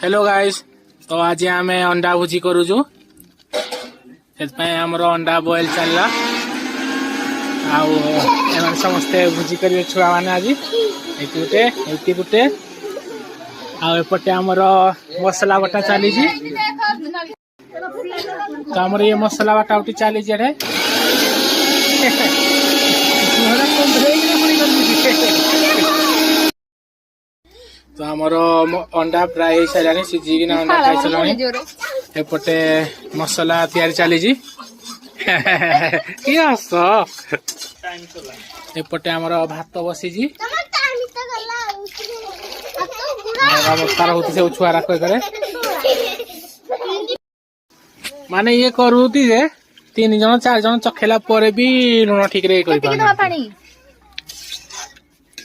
hello guys, तो आज आम अंडा भुजी करूचु आमर अंडा बॉयल चलला समस्ते भुजी करेंगे छुआ मैंने आज ये गुटे आउटे आमर मसला बटा चली तो आमर ये मसला बटा उठी चली तो आमर अंडा प्राय सारे सीझिकी अंडा खाई सारा एपटे मसला तैयारी चली एपटे आमर भात बसी छुआ करे माने ये करूती जे 3 जन 4 जन चखेला परे भी लुण ठीक रे करि पानी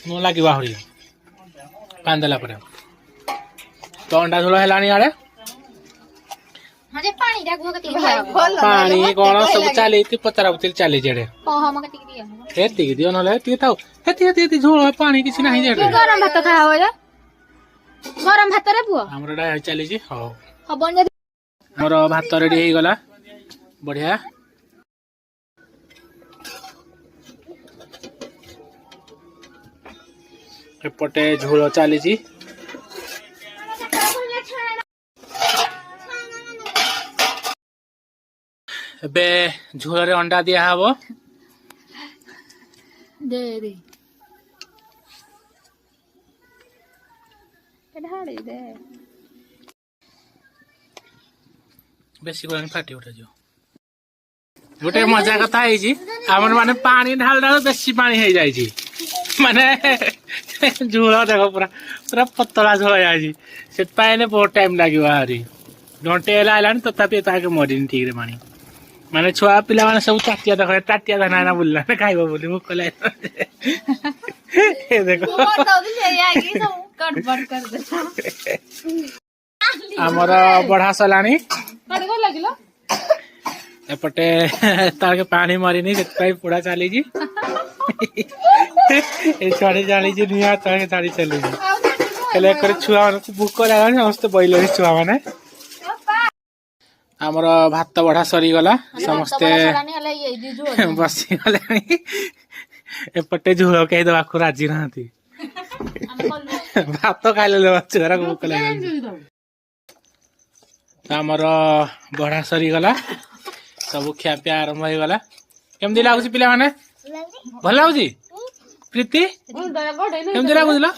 न लागि बाहरी पांदला परे तो अंडा झोल हेलानी आड़े पानी कौन सब चली पचरा पुचरी चली जेडे हेती दियो नले ती थाउ हेती झोल पानी किछि नाही जेडे गरम भात खाओ जा गरम भात रे पुओ हमरा डा चली जी हो हबन जे हमर भात रेडी हे गला बढ़िया एपटे झोल चली एबे झोल रे अंडा दिया हबो दे दे ढाड़ी दे बेसी कोन फाटी उठा जो गोटे मजा कथा है जी हमर माने पानी ढाल डाल बेसी पानी हे जाई जी माने झोल देखो पूरा पूरा पतला झोल जाई से पाने बहुत टाइम लागियो आरी घंटे लाइलान तथापि ताके मरिन ठीक रे पानी माने छुआ पिला माने सब टाटिया देखो टाटिया धना ना बुल्ला ना खाइबो बोली मुख लाई ए देखो मोर तो से आगी सब कटबट कर दे हमर बढ़ा सलानी कट गो लागिलो एपटे ताके पानी मारिनी से पूरा चली जी ए छाड़ी जाली जी निया ताके छाड़ी चली जी कले कर छुआ मन को भूख लगा समस्त बइले छुआ माने हमर भात बढ़ा सरी गला समस्त बसी गलानी एपटे झोल कहि दवा को राजी रहती भात खाइले छुरा को भूख लगा हमर बढ़ा सरी गला सब खिया पिया आरंभ हो गला केमदी लागुची पिला माने भल लागुची प्रीति केमदी लागुला